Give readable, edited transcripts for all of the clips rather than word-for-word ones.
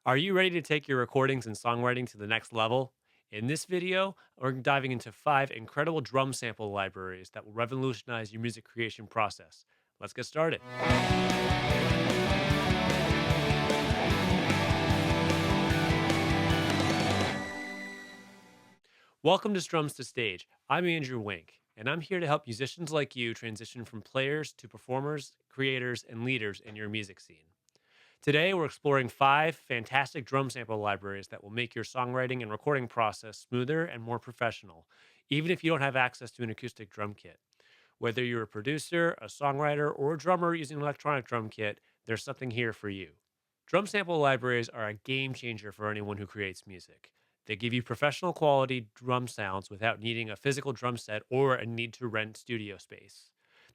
Are you ready to take your recordings and songwriting to the next level? In this video, we're diving into 5 incredible drum sample libraries that will revolutionize your music creation process. Let's get started. Welcome to Strums to Stage. I'm Andrew Wink, and I'm here to help musicians like you transition from players to performers, creators, and leaders in your music scene. Today, we're exploring 5 fantastic drum sample libraries that will make your songwriting and recording process smoother and more professional, even if you don't have access to an acoustic drum kit. Whether you're a producer, a songwriter, or a drummer using an electronic drum kit, there's something here for you. Drum sample libraries are a game changer for anyone who creates music. They give you professional quality drum sounds without needing a physical drum set or a need to rent studio space.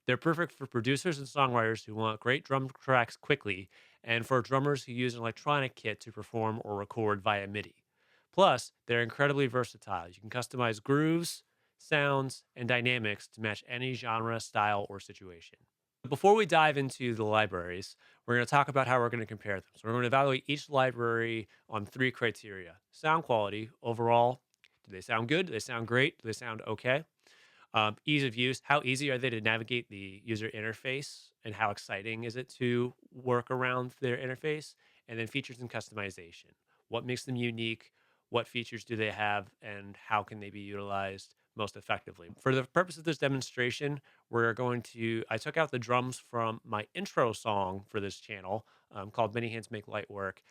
They're perfect for producers and songwriters who want great drum tracks quickly, and for drummers who use an electronic kit to perform or record via MIDI. Plus, they're incredibly versatile. You can customize grooves, sounds, and dynamics to match any genre, style, or situation. Before we dive into the libraries, we're going to talk about how we're going to compare them. So, we're going to evaluate each library on 3 criteria: sound quality, overall. Do they sound good? Do they sound great? Do they sound okay? Ease of use. How easy are they to navigate the user interface, and how exciting is it to work around their interface? And then features and customization. What makes them unique? What features do they have, and how can they be utilized most effectively? For the purpose of this demonstration, I took out the drums from my intro song for this channel called Many Hands Make Light Work.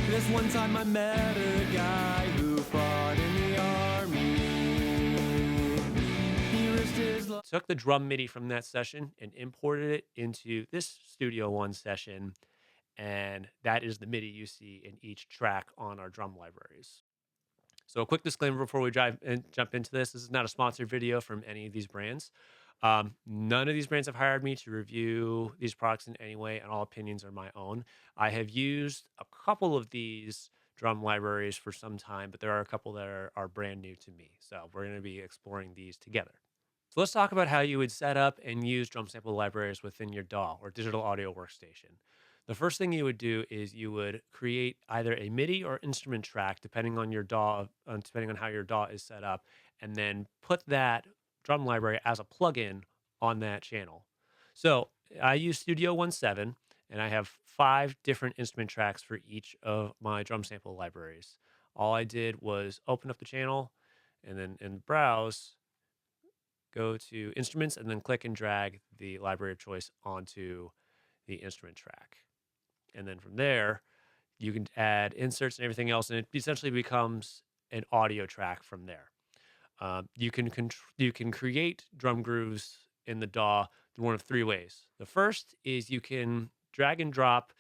This one time I met a guy who fought in the army. He risked his life. Took the drum MIDI from that session and imported it into this Studio One session. And that is the MIDI you see in each track on our drum libraries. So a quick disclaimer before we jump into this. This is not a sponsored video from any of these brands. None of these brands have hired me to review these products in any way, and all opinions are my own. I have used a couple of these drum libraries for some time, but there are a couple that are brand new to me. So we're going to be exploring these together. So let's talk about how you would set up and use drum sample libraries within your DAW or digital audio workstation. The first thing you would do is you would create either a MIDI or instrument track, depending on your DAW, depending on how your DAW is set up, and then put that drum library as a plugin on that channel. So I use Studio One 7, and I have 5 different instrument tracks for each of my drum sample libraries. All I did was open up the channel, and then in Browse, go to Instruments, and then click and drag the library of choice onto the instrument track. And then from there, you can add inserts and everything else, and it essentially becomes an audio track from there. You can create drum grooves in the DAW in one of 3 ways. The first is you can drag and drop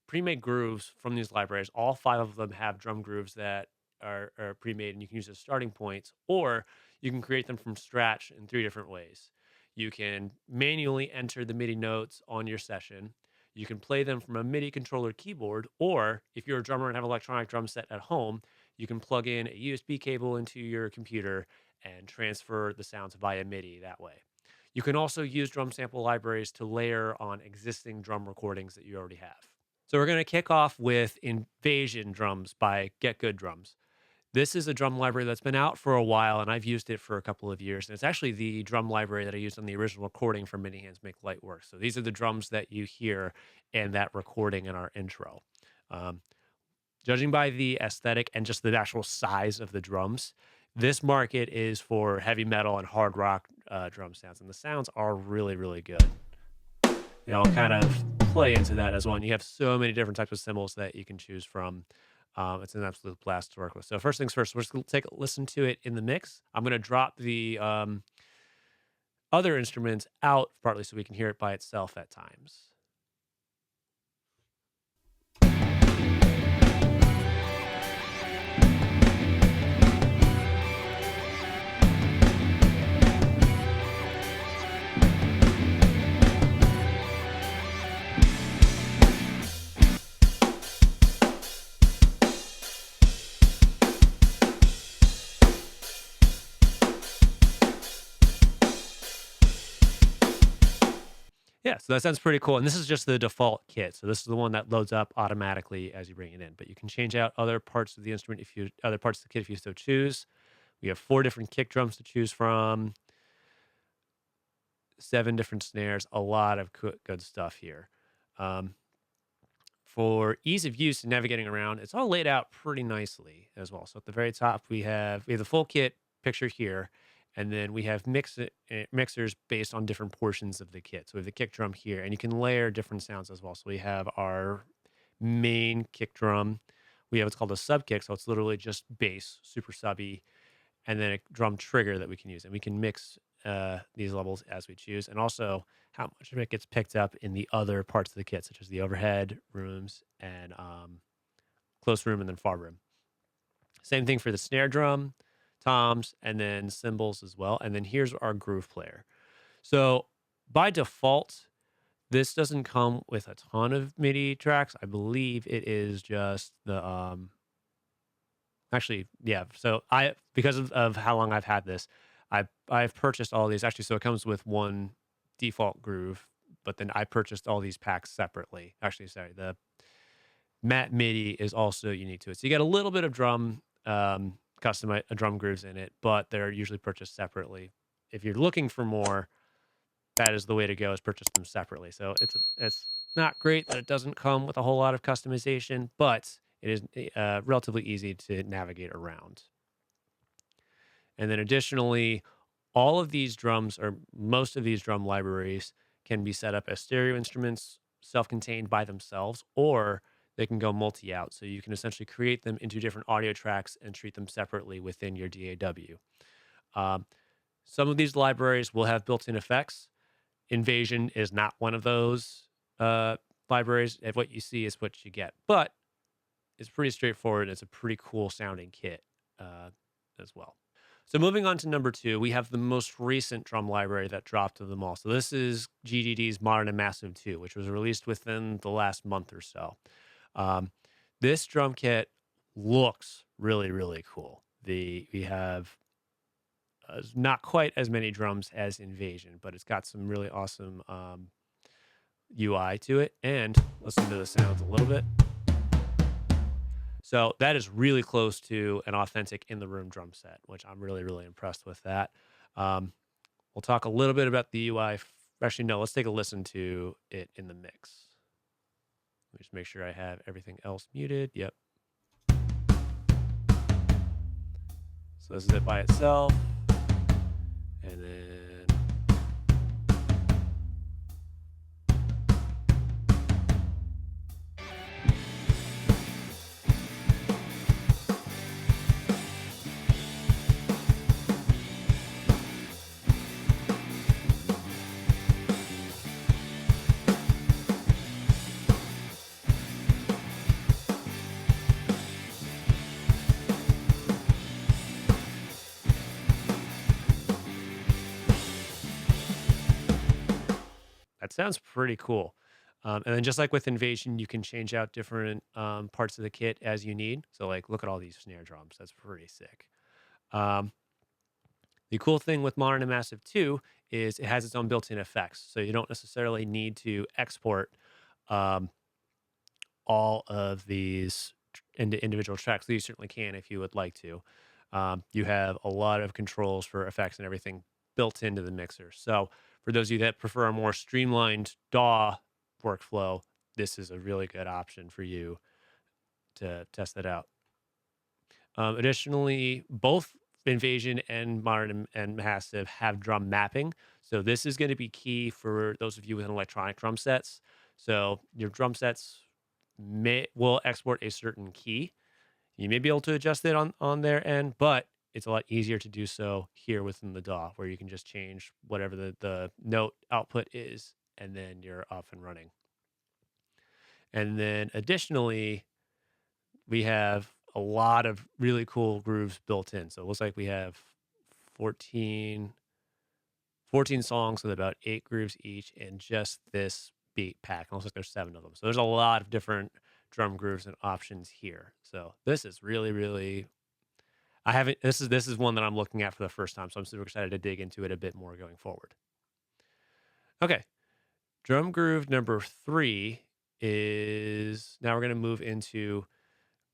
pre-made grooves from these libraries. All 5 of them have drum grooves that are pre-made, and you can use as starting points, or you can create them from scratch in 3 different ways. You can manually enter the MIDI notes on your session. You can play them from a MIDI controller keyboard, or if you're a drummer and have an electronic drum set at home, you can plug in a USB cable into your computer and transfer the sounds via MIDI that way. You can also use drum sample libraries to layer on existing drum recordings that you already have. So we're going to kick off with Invasion drums by Get Good Drums. This is a drum library that's been out for a while, and I've used it for a couple of years. And it's actually the drum library that I used on the original recording for Many Hands Make Light Work. So these are the drums that you hear in that recording in our intro. Judging by the aesthetic and just the actual size of the drums, this market is for heavy metal and hard rock drum sounds. And the sounds are really, really good. I'll kind of play into that as well. And you have so many different types of cymbals that you can choose from. It's an absolute blast to work with. So first things first, we're just going to take a listen to it in the mix. I'm going to drop the other instruments out partly so we can hear it by itself at times. Yeah, so that sounds pretty cool. And this is just the default kit. So this is the one that loads up automatically as you bring it in. But you can change out other parts of the instrument other parts of the kit if you so choose. We have 4 different kick drums to choose from, 7 different snares, a lot of good stuff here. Um, for ease of use and navigating around, it's all laid out pretty nicely as well. So at the very top, we have the full kit picture here, and then we have mixers based on different portions of the kit. So we have the kick drum here, and you can layer different sounds as well. So we have our main kick drum. We have what's called a sub kick, so it's literally just bass, super subby, and then a drum trigger that we can use, and we can mix these levels as we choose, and also how much of it gets picked up in the other parts of the kit, such as the overhead rooms and close room and then far room. Same thing for the snare drum, toms, and then cymbals as well. And then here's our groove player. So by default, this doesn't come with a ton of MIDI tracks. I believe it is just the actually, yeah. So because of how long I've had this, I've purchased all these actually. So it comes with one default groove, but then I purchased all these packs separately. Actually, sorry, the Matte MIDI is also unique to it. So you get a little bit of custom drum grooves in it, but they're usually purchased separately. If you're looking for more, that is the way to go. Is purchase them separately. So it's not great that it doesn't come with a whole lot of customization, but it is relatively easy to navigate around. And then additionally, all of these drums or most of these drum libraries can be set up as stereo instruments, self-contained by themselves, or they can go multi-out. So you can essentially create them into different audio tracks and treat them separately within your DAW. Um, some of these libraries will have built-in effects. Invasion is not one of those libraries. And what you see is what you get. But it's pretty straightforward. It's a pretty cool sounding kit as well. So moving on to number 2, we have the most recent drum library that dropped of them all. So this is GGD's Modern and Massive 2, which was released within the last month or so. This drum kit looks really, really cool. We have not quite as many drums as Invasion, but it's got some really awesome UI to it. And listen to the sounds a little bit. So that is really close to an authentic in the room drum set, which I'm really, really impressed with that. We'll talk a little bit about the UI. Actually, no, let's take a listen to it in the mix. Let me just make sure I have everything else muted. Yep. So this is it by itself. And then that sounds pretty cool. And then just like with Invasion, you can change out different parts of the kit as you need. So like, look at all these snare drums. That's pretty sick. Um, the cool thing with Modern and Massive 2 is it has its own built-in effects. So you don't necessarily need to export um, all of these into individual tracks. You certainly can if you would like to. You have a lot of controls for effects and everything built into the mixer. So for those of you that prefer a more streamlined DAW workflow, this is a really good option for you to test that out. Additionally, both Invasion and Modern and Massive have drum mapping. So this is going to be key for those of you with electronic drum sets. So your drum sets will export a certain key. You may be able to adjust it on their end, but it's a lot easier to do so here within the DAW, where you can just change whatever the note output is, and then you're off and running. And then additionally, we have a lot of really cool grooves built in. So it looks like we have 14 songs with about 8 grooves each in just this beat pack. It looks like there's 7 of them. So there's a lot of different drum grooves and options here. So this is really, really this is one that I'm looking at for the first time. So I'm super excited to dig into it a bit more going forward. Okay. Drum groove number 3 is now we're going to move into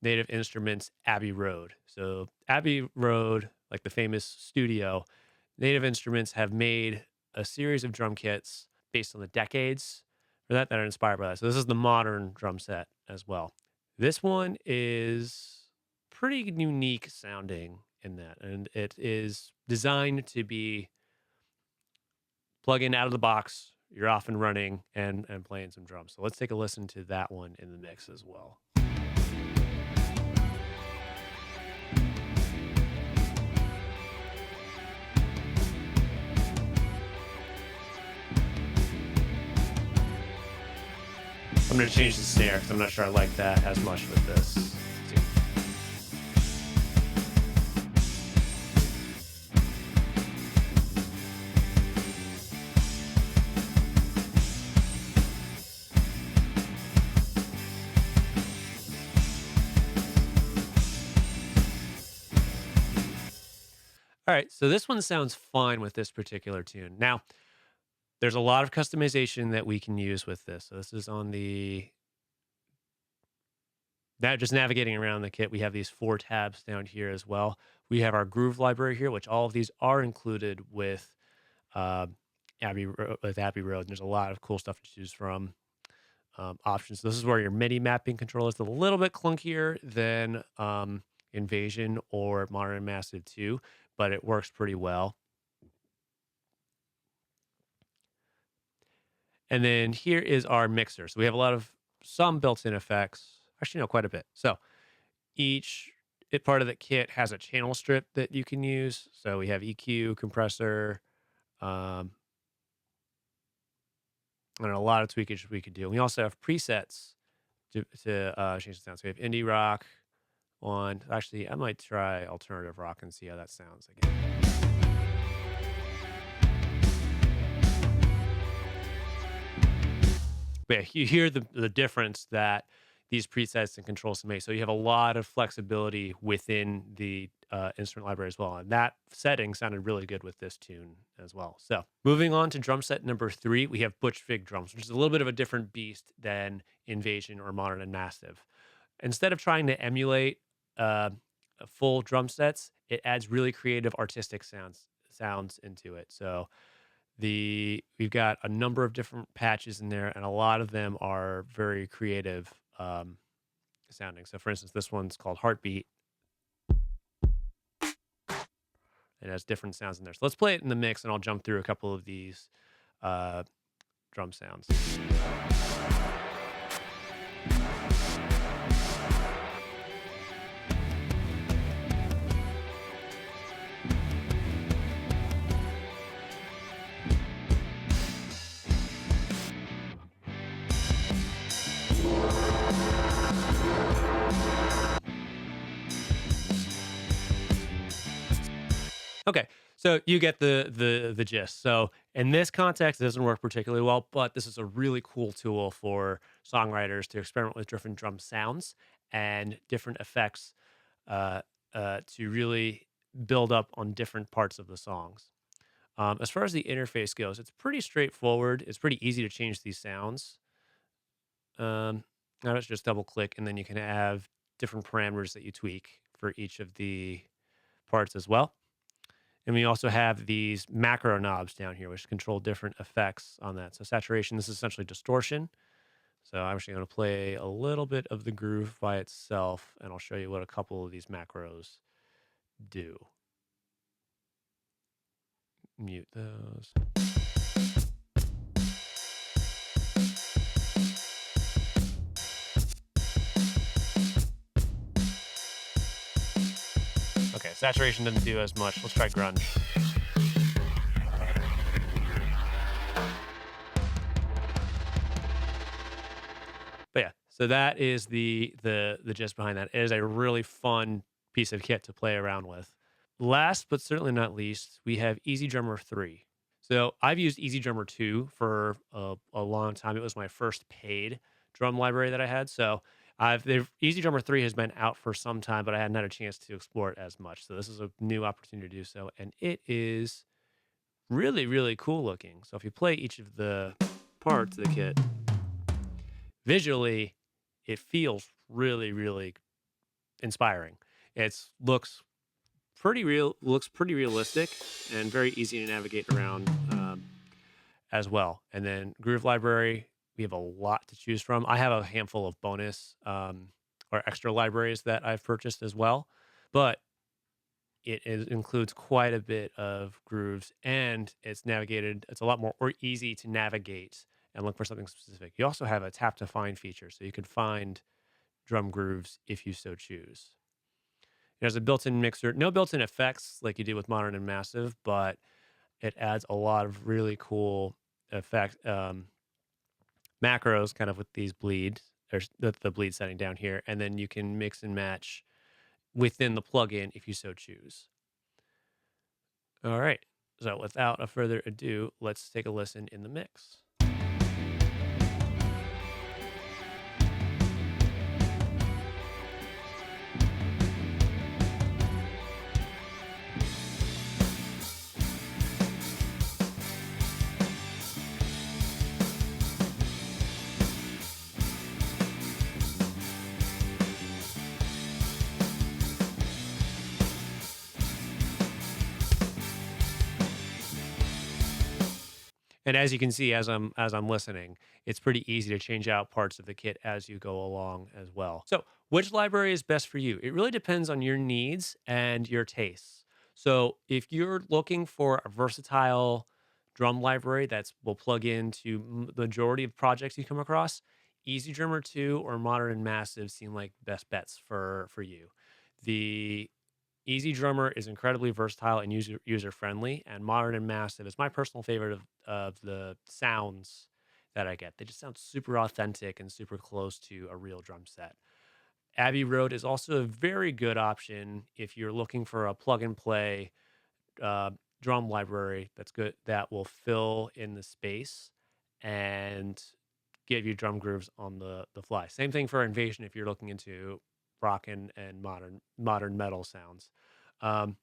Native Instruments Abbey Road. So Abbey Road, like the famous studio, Native Instruments have made a series of drum kits based on the decades for that are inspired by that. So this is the modern drum set as well. This one is pretty unique sounding in that, and it is designed to be plug in out of the box. You're off and running and playing some drums. So let's take a listen to that one in the mix as well. I'm going to change the snare because I'm not sure I like that as much with this. All right, so this one sounds fine with this particular tune. Now, there's a lot of customization that we can use with this. So this is on the now just navigating around the kit. We have these 4 tabs down here as well. We have our groove library here, which all of these are included with uh, Abbey Road. And there's a lot of cool stuff to choose from. Options. So this is where your MIDI mapping controller is a little bit clunkier than Invasion or Modern Massive 2, but it works pretty well. And then here is our mixer. So we have some built-in effects. Actually, no, quite a bit. So each part of the kit has a channel strip that you can use. So we have EQ, compressor, and a lot of tweakage we could do. We also have presets to change the sound. So we have indie rock on. Actually, I might try alternative rock and see how that sounds again. But yeah, you hear the difference that these presets and controls can make. So you have a lot of flexibility within the instrument library as well. And that setting sounded really good with this tune as well. So moving on to drum set number 3, we have Butch Vig drums, which is a little bit of a different beast than Invasion or Modern and Massive. Instead of trying to emulate full drum sets, it adds really creative artistic sounds into it. So we've got a number of different patches in there, and a lot of them are very creative sounding. So for instance, this one's called Heartbeat. It has different sounds in there. So let's play it in the mix, and I'll jump through a couple of these drum sounds. Okay, so you get the gist. So in this context, it doesn't work particularly well, but this is a really cool tool for songwriters to experiment with different drum sounds and different effects to really build up on different parts of the songs. As far as the interface goes, it's pretty straightforward. It's pretty easy to change these sounds. Now let's just double click, and then you can have different parameters that you tweak for each of the parts as well. And we also have these macro knobs down here, which control different effects on that. So saturation, this is essentially distortion. So I'm actually going to play a little bit of the groove by itself, and I'll show you what a couple of these macros do. Mute those. Okay, saturation doesn't do as much. Let's try grunge. But yeah, so that is the gist behind that. It is a really fun piece of kit to play around with. Last but certainly not least, we have EZ Drummer 3. So I've used EZ Drummer 2 for a long time. It was my first paid drum library that I had. So EZ Drummer 3 has been out for some time, but I hadn't had a chance to explore it as much. So this is a new opportunity to do so. And it is really, really cool looking. So if you play each of the part to the kit, visually, it feels really, really inspiring. It looks pretty realistic and very easy to navigate around as well. And then Groove Library, we have a lot to choose from. I have a handful of bonus or extra libraries that I've purchased as well, but includes quite a bit of grooves and it's navigated. It's a lot more or easy to navigate and look for something specific. You also have a tap to find feature, so you can find drum grooves if you so choose. It has a built-in mixer, no built-in effects like you do with Modern and Massive, but it adds a lot of really cool effect macros, kind of with these bleeds or the bleed setting down here, and then you can mix and match within the plugin if you so choose. All right. So without a further ado, let's take a listen in the mix. And as you can see, as I'm listening, it's pretty easy to change out parts of the kit as you go along as well. So, which library is best for you? It really depends on your needs and your tastes. So, if you're looking for a versatile drum library that will plug into the majority of projects you come across, EZ Drummer 2 or Modern and Massive seem like best bets for you. The EZ Drummer is incredibly versatile and user friendly, and Modern and Massive is my personal favorite of the sounds that I get. They just sound super authentic and super close to a real drum set. Abbey Road is also a very good option if you're looking for a plug and play uh, drum library that's good that will fill in the space and give you drum grooves on the fly. Same thing for Invasion if you're looking into rock and modern metal sounds. Um,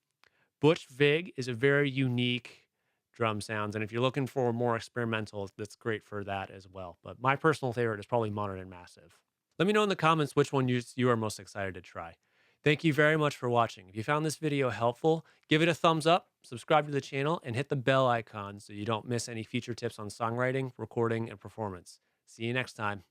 Butch Vig is a very unique drum sounds, and if you're looking for more experimental, that's great for that as well. But my personal favorite is probably Modern and Massive. Let me know in the comments which one you are most excited to try. Thank you very much for watching. If you found this video helpful, give it a thumbs up, subscribe to the channel, and hit the bell icon so you don't miss any future tips on songwriting, recording, and performance. See you next time.